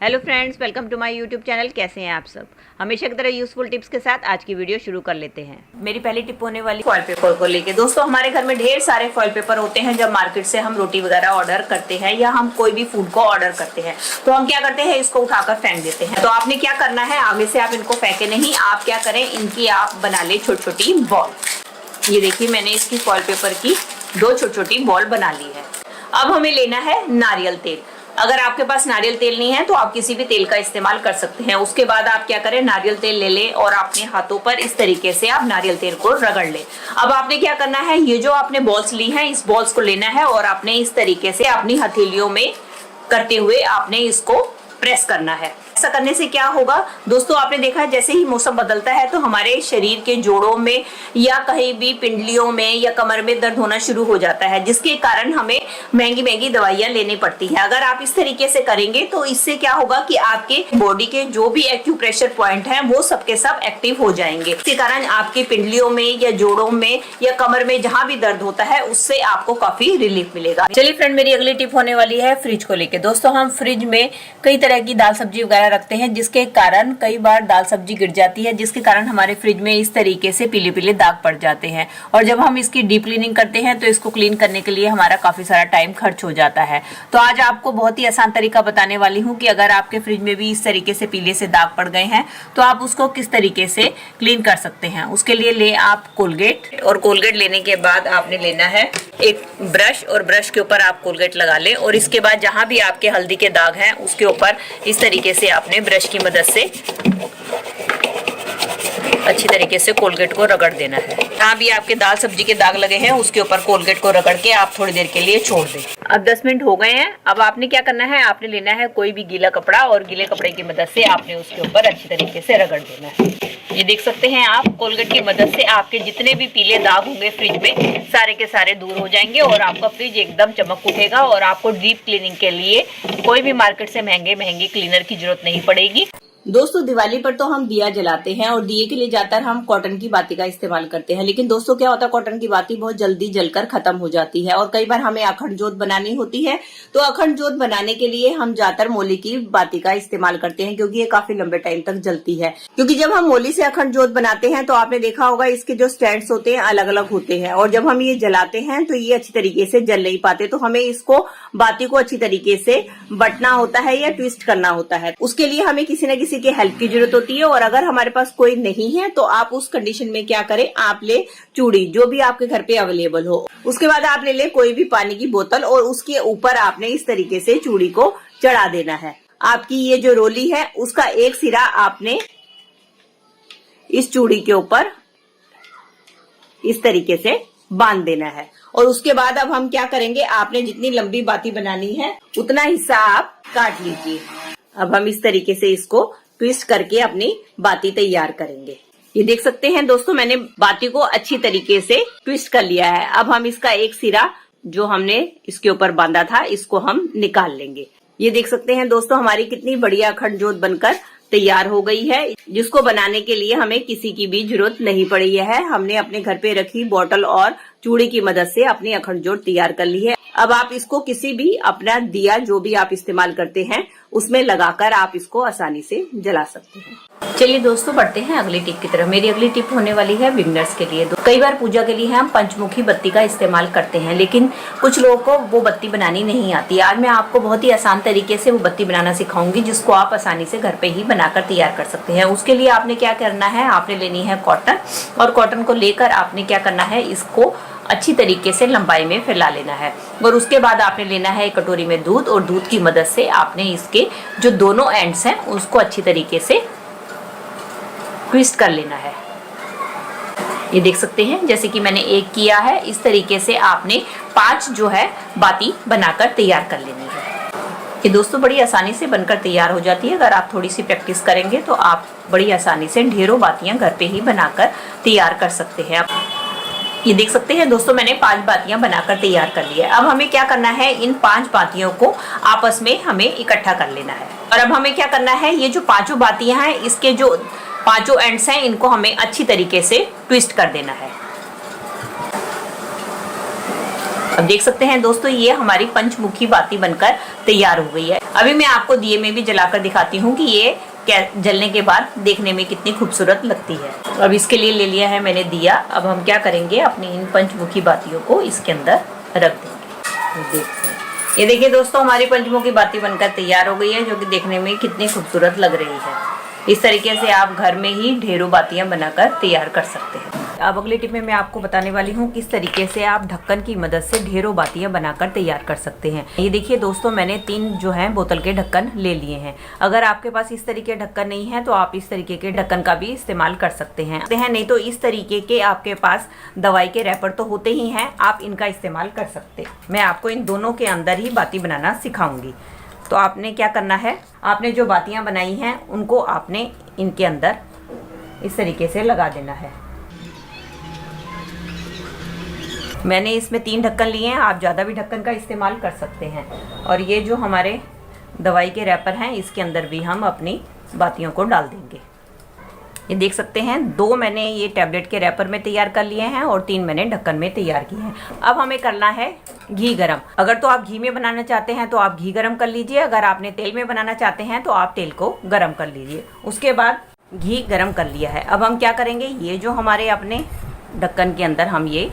Hello friends, welcome to my YouTube channel. कैसे हैं आप सब? हमेशा की तरह यूजफुल टिप्स के साथ आज की वीडियो शुरू कर लेते हैं। मेरी पहली टिप होने वाली फॉइल पेपर को लेके। दोस्तों, हमारे घर में ढेर सारे फॉइल पेपर होते हैं। जब मार्केट से हम रोटी वगैरह ऑर्डर करते हैं या हम कोई भी फूड को ऑर्डर करते हैं तो हम क्या करते हैं, इसको उठाकर फेंक देते हैं। तो आपने क्या करना है, आगे से आप इनको फेंके नहीं, आप क्या करें, इनकी आप बना ले छोटी छोटी बॉल। ये देखिए, मैंने इसकी फॉइल पेपर की 2 छोटी छोटी बॉल बना ली है। अब हमें लेना है नारियल तेल। अगर आपके पास नारियल तेल नहीं है तो आप किसी भी तेल का इस्तेमाल कर सकते हैं। उसके बाद आप क्या करें, नारियल तेल ले लें और अपने हाथों पर इस तरीके से आप नारियल तेल को रगड़ लें। अब आपने क्या करना है, ये जो आपने बॉल्स ली हैं, इस बॉल्स को लेना है और आपने इस तरीके से अपनी हथेलियों में करते हुए आपने इसको प्रेस करना है। ऐसा करने से क्या होगा दोस्तों, आपने देखा है जैसे ही मौसम बदलता है तो हमारे शरीर के जोड़ों में या कहीं भी पिंडलियों में या कमर में दर्द होना शुरू हो जाता है, जिसके कारण हमें महंगी महंगी दवाइयां लेनी पड़ती है। अगर आप इस तरीके से करेंगे तो इससे क्या होगा कि आपके बॉडी के जो भी एक्यूप्रेशर पॉइंट हैं वो सबके सब एक्टिव हो जाएंगे। इसके कारण आपकी पिंडलियों में या जोड़ों में या कमर में जहां भी दर्द होता है उससे आपको काफी रिलीफ मिलेगा। चलिए फ्रेंड, मेरी अगली टिप होने वाली है फ्रिज को लेकर। दोस्तों, हम फ्रिज में कई तरह की दाल सब्जी वगैरह रखते हैं, जिसके कारण कई बार दाल सब्जी गिर जाती है, जिसके कारण हमारे फ्रिज में इस तरीके से पीले पीले दाग पड़ जाते हैं। और जब हम इसकी डीप क्लीनिंग करते हैं तो इसको क्लीन करने के लिए हमारा काफी सारा टाइम खर्च हो जाता है। तो आज आपको बहुत ही आसान तरीका बताने वाली हूँ कि अगर आपके फ्रिज में भी इस तरीके से पीले से दाग पड़ गए हैं तो आप उसको किस तरीके से क्लीन कर सकते हैं। उसके लिए ले आप कोलगेट, और कोलगेट लेने के बाद आपने लेना है एक ब्रश, और ब्रश के ऊपर आप कोलगेट लगा लें। और इसके बाद जहां भी आपके हल्दी के दाग हैं उसके ऊपर इस तरीके से आपने ब्रश की मदद से अच्छी तरीके से कोलगेट को रगड़ देना है। जहाँ भी आपके दाल सब्जी के दाग लगे हैं उसके ऊपर कोलगेट को रगड़ के आप थोड़ी देर के लिए छोड़ दें। अब 10 मिनट हो गए हैं। अब आपने क्या करना है, आपने लेना है कोई भी गीला कपड़ा और गीले कपड़े की मदद से आपने उसके ऊपर अच्छी तरीके से रगड़ देना है। ये देख सकते हैं आप, कोलगेट की मदद से आपके जितने भी पीले दाग होंगे फ्रिज में सारे के सारे दूर हो जाएंगे और आपका फ्रिज एकदम चमक उठेगा और आपको डीप क्लीनिंग के लिए कोई भी मार्केट से महंगे महंगे क्लीनर की जरूरत नहीं पड़ेगी। दोस्तों, दिवाली पर तो हम दिया जलाते हैं और दिए के लिए ज्यादातर हम कॉटन की बाती का इस्तेमाल करते हैं। लेकिन दोस्तों, क्या होता है, कॉटन की बाती बहुत जल्दी जलकर खत्म हो जाती है और कई बार हमें अखंड जोत बनानी होती है। तो अखंड जोत बनाने के लिए हम ज्यादातर मोली की बाती का इस्तेमाल करते हैं, क्योंकि ये काफी लंबे टाइम तक जलती है। क्योंकि जब हम मोली से अखंड जोत बनाते हैं तो आपने देखा होगा इसके जो स्टैंड्स होते हैं अलग अलग होते हैं, और जब हम ये जलाते हैं तो ये अच्छी तरीके से जल नहीं पाते। तो हमें इसको बाती को अच्छी तरीके से बटना होता है या ट्विस्ट करना होता है। उसके लिए हमें किसी न किसी के हेल्प की जरूरत होती है। और अगर हमारे पास कोई नहीं है तो आप उस कंडीशन में क्या करें, आप ले चूड़ी, जो भी आपके घर पे अवेलेबल हो। उसके बाद आप ले कोई भी पानी की बोतल और उसके ऊपर आपने इस तरीके से चूड़ी को चढ़ा देना है। आपकी ये जो रोली है उसका एक सिरा आपने इस चूड़ी के ऊपर इस तरीके से बांध देना है। और उसके बाद अब हम क्या करेंगे, आपने जितनी लंबी बाती बनानी है उतना हिस्सा आप काट लीजिए। अब हम इस तरीके से इसको ट्विस्ट करके अपनी बाती तैयार करेंगे। ये देख सकते हैं दोस्तों, मैंने बाती को अच्छी तरीके से ट्विस्ट कर लिया है। अब हम इसका एक सिरा जो हमने इसके ऊपर बांधा था इसको हम निकाल लेंगे। ये देख सकते हैं दोस्तों, हमारी कितनी बढ़िया अखंड जोत बनकर तैयार हो गई है, जिसको बनाने के लिए हमें किसी की भी जरूरत नहीं पड़ी है। हमने अपने घर पे रखी बोतल और चूड़ी की मदद से अपनी अखंड जोत तैयार कर ली है। अब आप इसको किसी भी अपना दिया जो भी आप इस्तेमाल करते हैं उसमें लगाकर आप इसको आसानी से जला सकते हैं। चलिए दोस्तों, बढ़ते हैं अगली टिप की तरफ। मेरी अगली टिप होने वाली है बिगनर्स के लिए। कई बार पूजा के लिए हम पंचमुखी बत्ती का इस्तेमाल करते हैं, लेकिन कुछ लोगों को वो बत्ती बनानी नहीं आती। आज मैं आपको बहुत ही आसान तरीके से वो बत्ती बनाना सिखाऊंगी, जिसको आप आसानी से घर पे ही बनाकर तैयार कर सकते हैं। उसके लिए आपने क्या करना है, आपने लेनी है कॉटन, और कॉटन को लेकर आपने क्या करना है, इसको अच्छी तरीके से लंबाई में फैला लेना है। और उसके बाद आपने लेना है एक कटोरी में दूध, और दूध की मदद से आपने इसके जो दोनों एंड्स हैं उसको अच्छी तरीके से ट्विस्ट कर लेना है। ये देख सकते हैं जैसे कि मैंने एक किया है, इस तरीके से आपने 5 जो है बाती बनाकर तैयार कर लेनी है। ये दोस्तों बड़ी आसानी से बनकर तैयार हो जाती है। अगर आप थोड़ी सी प्रैक्टिस करेंगे तो आप बड़ी आसानी से ढेरों बातियां घर पे ही बनाकर तैयार कर सकते हैं। ये देख सकते हैं दोस्तों, मैंने 5 बातियां बनाकर तैयार कर ली है। अब हमें क्या करना है, इन 5 बातियों को आपस में हमें इकट्ठा कर लेना है। और अब हमें क्या करना है, ये जो 5 बातियां हैं इसके जो 5 एंड्स हैं इनको हमें अच्छी तरीके से ट्विस्ट कर देना है। अब देख सकते हैं दोस्तों, ये हमारी पंचमुखी बाती बनकर तैयार हो गई है। अभी मैं आपको दिए में भी जलाकर दिखाती हूँ कि ये जलने के बाद देखने में कितनी खूबसूरत लगती है। अब इसके लिए ले लिया है मैंने दिया। अब हम क्या करेंगे, अपनी इन पंचमुखी बातियों को इसके अंदर रख देंगे। देखते हैं, ये देखिए दोस्तों, हमारी पंचमुखी बाती बनकर तैयार हो गई है, जो कि देखने में कितनी खूबसूरत लग रही है। इस तरीके से आप घर में ही ढेरों बातियां बनाकर तैयार कर सकते हैं। अब अगली टिप में मैं आपको बताने वाली हूँ किस तरीके से आप ढक्कन की मदद से ढेरों बातियां बनाकर तैयार कर सकते हैं। ये देखिए दोस्तों, मैंने 3 जो है बोतल के ढक्कन ले लिए हैं। अगर आपके पास इस तरीके ढक्कन नहीं है तो आप इस तरीके के ढक्कन का भी इस्तेमाल कर सकते हैं। नहीं तो इस तरीके के आपके पास दवाई के रैपर तो होते ही हैं, आप इनका इस्तेमाल कर सकते। मैं आपको इन दोनों के अंदर ही बाती बनाना सिखाऊंगी। तो आपने क्या करना है, आपने जो बातियां बनाई हैं उनको आपने इनके अंदर इस तरीके से लगा देना है। मैंने इसमें 3 ढक्कन लिए हैं, आप ज़्यादा भी ढक्कन का इस्तेमाल कर सकते हैं। और ये जो हमारे दवाई के रैपर हैं, इसके अंदर भी हम अपनी बातियों को डाल देंगे। ये देख सकते हैं, 2 मैंने ये टैबलेट के रैपर में तैयार कर लिए हैं और 3 मैंने ढक्कन में तैयार किए हैं। अब हमें करना है घी गरम। अगर तो आप घी में बनाना चाहते हैं तो आप घी गरम कर लीजिए, अगर आपने तेल में बनाना चाहते हैं तो आप तेल को गरम कर लीजिए। उसके बाद घी गरम कर लिया है। अब हम क्या करेंगे, ये जो हमारे अपने ढक्कन के अंदर हम ये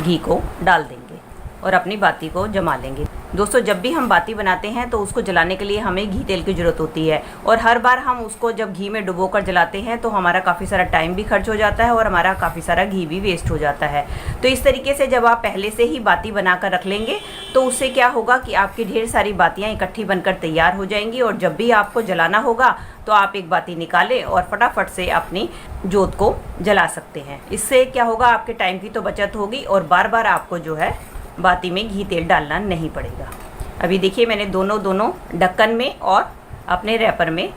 घी को डाल देंगे और अपनी बाती को जमा लेंगे। दोस्तों, जब भी हम बाती बनाते हैं तो उसको जलाने के लिए हमें घी तेल की ज़रूरत होती है, और हर बार हम उसको जब घी में डुबोकर जलाते हैं तो हमारा काफ़ी सारा टाइम भी खर्च हो जाता है और हमारा काफ़ी सारा घी भी वेस्ट हो जाता है। तो इस तरीके से जब आप पहले से ही बाती बनाकर रख लेंगे तो उससे क्या होगा कि आपकी ढेर सारी बातियाँ इकट्ठी बनकर तैयार हो जाएंगी, और जब भी आपको जलाना होगा तो आप एक बाती निकालें और फटाफट से अपनी जोत को जला सकते हैं। इससे क्या होगा, आपके टाइम की तो बचत होगी और बार बार आपको जो है बाती में घी तेल डालना नहीं पड़ेगा। अभी देखिए, मैंने दोनों ढक्कन में और अपने रैपर में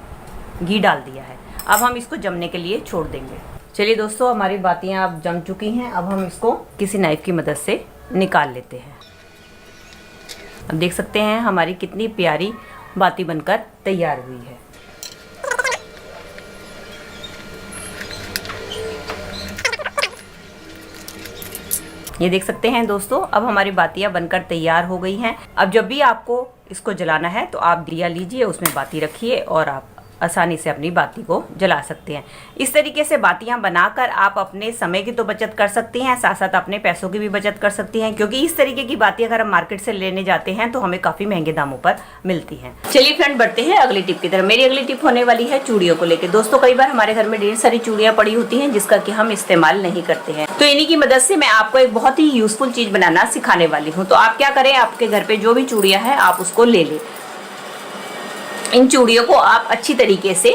घी डाल दिया है। अब हम इसको जमने के लिए छोड़ देंगे। चलिए दोस्तों, हमारी बातियां अब जम चुकी हैं। अब हम इसको किसी नाइफ की मदद से निकाल लेते हैं। अब देख सकते हैं हमारी कितनी प्यारी बाती बनकर तैयार हुई है। ये देख सकते हैं दोस्तों, अब हमारी बातियां बनकर तैयार हो गई हैं। अब जब भी आपको इसको जलाना है तो आप दिया लीजिए, उसमें बाती रखिए और आप आसानी से अपनी बाती को जला सकते हैं। इस तरीके से बातियां बनाकर आप अपने समय की तो बचत कर सकती हैं, साथ साथ अपने पैसों की भी बचत कर सकती हैं, क्योंकि इस तरीके की बातें अगर हम मार्केट से लेने जाते हैं तो हमें काफ़ी महंगे दामों पर मिलती हैं। चलिए फ्रेंड, बढ़ते हैं अगली टिप की तरफ। मेरी अगली टिप होने वाली है चूड़ियों को लेकर। दोस्तों, कई बार हमारे घर में ढेर सारी चूड़ियाँ पड़ी होती हैं जिसका कि हम इस्तेमाल नहीं करते हैं, तो इन्हीं की मदद से मैं आपको एक बहुत ही यूजफुल चीज़ बनाना सिखाने वाली हूँ। तो आप क्या करें, आपके घर पर जो भी चूड़ियाँ हैं आप उसको ले लें। इन चूड़ियों को आप अच्छी तरीके से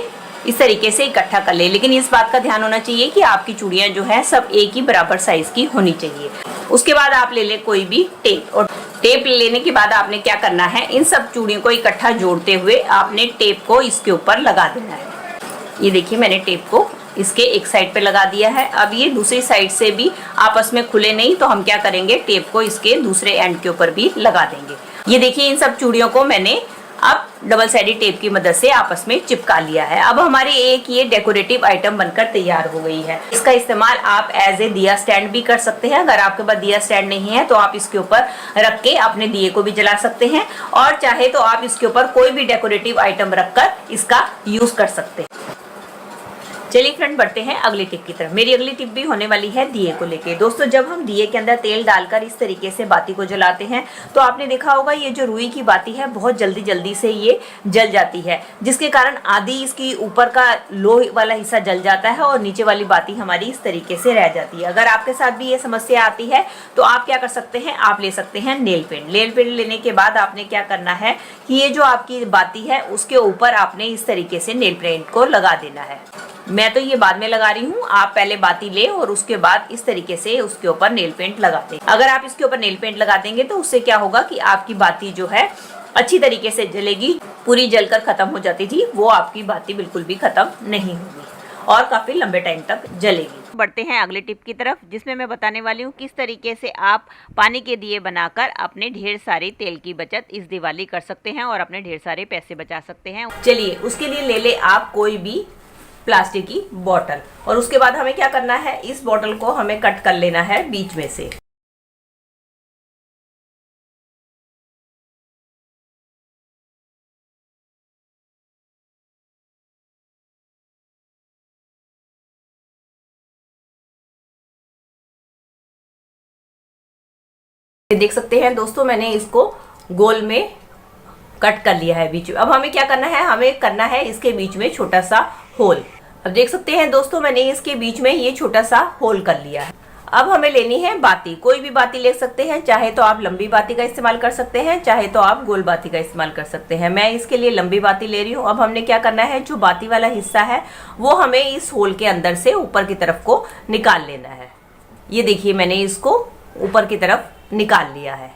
इस तरीके से इकट्ठा कर ले, लेकिन इस बात का ध्यान होना चाहिए कि आपकी चूड़ियां जो है सब एक ही बराबर साइज की होनी चाहिए। उसके बाद आप ले ले कोई भी टेप, और टेप लेने के बाद आपने क्या करना है, इन सब चूड़ियों को इकट्ठा जोड़ते हुए आपने टेप को इसके ऊपर लगा देना है। ये देखिए, मैंने टेप को इसके एक साइड पे लगा दिया है। अब ये दूसरी साइड से भी आपस में खुले नहीं, तो हम क्या करेंगे, टेप को इसके दूसरे एंड के ऊपर भी लगा देंगे। ये देखिए, इन सब चूड़ियों को मैंने अब डबल साइडेड टेप की मदद से आपस में चिपका लिया है। अब हमारी एक ये डेकोरेटिव आइटम बनकर तैयार हो गई है। इसका इस्तेमाल आप एज ए दिया स्टैंड भी कर सकते हैं। अगर आपके पास दिया स्टैंड नहीं है तो आप इसके ऊपर रख के अपने दिए को भी जला सकते हैं, और चाहे तो आप इसके ऊपर कोई भी डेकोरेटिव आइटम रखकर इसका यूज कर सकते हैं। चलिए फ्रेंड, बढ़ते हैं अगली टिप की तरफ। मेरी अगली टिप भी होने वाली है दिए को लेके। दोस्तों, जब हम दिए के अंदर तेल डालकर इस तरीके से बाती को जलाते हैं तो आपने देखा होगा ये जो रुई की बाती है बहुत जल्दी से ये जल जाती है, जिसके कारण आधी इसकी ऊपर का लोहे वाला हिस्सा जल जाता है और नीचे वाली बाती हमारी इस तरीके से रह जाती है। अगर आपके साथ भी ये समस्या आती है तो आप क्या कर सकते हैं, आप ले सकते हैं नेल पेंट। नेल पेंट लेने के बाद आपने क्या करना है कि ये जो आपकी बाती है उसके ऊपर आपने इस तरीके से नेल पेंट को लगा देना है। मैं तो ये बाद में लगा रही हूँ, आप पहले बाती ले और उसके बाद इस तरीके से उसके ऊपर नेल पेंट लगा दें। अगर आप इसके ऊपर नेल पेंट लगा देंगे तो उससे क्या होगा कि आपकी बाती जो है अच्छी तरीके से जलेगी। पूरी जलकर खत्म हो जाती थी वो आपकी बाती बिल्कुल भी खत्म नहीं होगी और काफी लंबे टाइम तक जलेगी। बढ़ते हैं अगले टिप की तरफ, जिसमें मैं बताने वाली हूँ किस तरीके से आप पानी के दिए बनाकर अपने ढेर सारी तेल की बचत इस दिवाली कर सकते हैं और अपने ढेर सारे पैसे बचा सकते हैं। चलिए, उसके लिए ले ले आप कोई भी प्लास्टिक की बोतल, और उसके बाद हमें क्या करना है, इस बोतल को हमें कट कर लेना है बीच में से। ये देख सकते हैं दोस्तों, मैंने इसको गोल में कट कर लिया है बीच में। अब हमें क्या करना है, हमें करना है इसके बीच में छोटा सा होल। अब देख सकते हैं दोस्तों, मैंने इसके बीच में ये छोटा सा होल कर लिया है। अब हमें लेनी है बाती। कोई भी बाती ले सकते हैं, चाहे तो आप लंबी बाती का इस्तेमाल कर सकते हैं, चाहे तो आप गोल बाती का इस्तेमाल कर सकते हैं। मैं इसके लिए लंबी बाती ले रही हूँ। अब हमने क्या करना है, जो बाती वाला हिस्सा है वो हमें इस होल के अंदर से ऊपर की तरफ को निकाल लेना है। ये देखिए, मैंने इसको ऊपर की तरफ निकाल लिया है।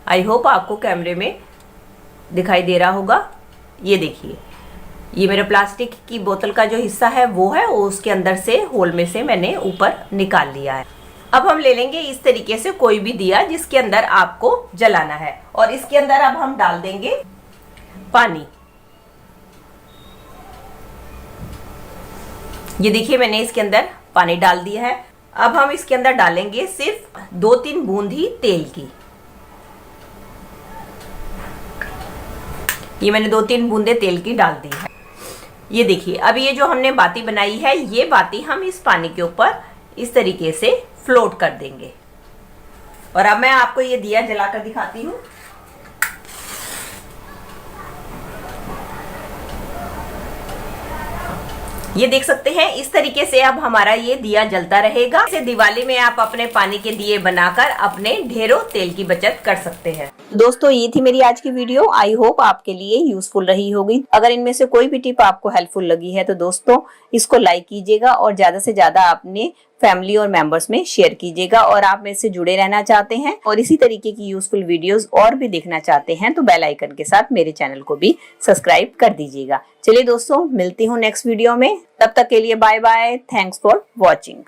आई होप आपको कैमरे में दिखाई दे रहा होगा। ये देखिए, ये मेरा प्लास्टिक की बोतल का जो हिस्सा है वो है, उसके अंदर से होल में से मैंने ऊपर निकाल लिया है। अब हम ले लेंगे इस तरीके से कोई भी दिया जिसके अंदर आपको जलाना है, और इसके अंदर अब हम डाल देंगे पानी। ये देखिए, मैंने इसके अंदर पानी डाल दिया है। अब हम इसके अंदर डालेंगे सिर्फ 2-3 बूंद ही तेल की। ये मैंने 2-3 बूंदे तेल की डाल दी है। ये देखिए, अब ये जो हमने बाती बनाई है, ये बाती हम इस पानी के ऊपर इस तरीके से फ्लोट कर देंगे। और अब मैं आपको ये दिया जलाकर दिखाती हूँ। ये देख सकते हैं, इस तरीके से अब हमारा ये दिया जलता रहेगा। इसे दिवाली में आप अपने पानी के दिए बनाकर अपने ढेरों तेल की बचत कर सकते हैं। दोस्तों, ये थी मेरी आज की वीडियो। आई होप आपके लिए यूजफुल रही होगी। अगर इनमें से कोई भी टिप आपको हेल्पफुल लगी है तो दोस्तों इसको लाइक कीजिएगा और ज्यादा से ज्यादा अपने फैमिली और मेंबर्स में शेयर कीजिएगा। और आप मेरे से जुड़े रहना चाहते हैं और इसी तरीके की यूजफुल वीडियोस और भी देखना चाहते हैं तो बेल आइकन के साथ मेरे चैनल को भी सब्सक्राइब कर दीजिएगा। चलिए दोस्तों, मिलती हूँ नेक्स्ट वीडियो में। तब तक के लिए bye bye. Thanks for watching.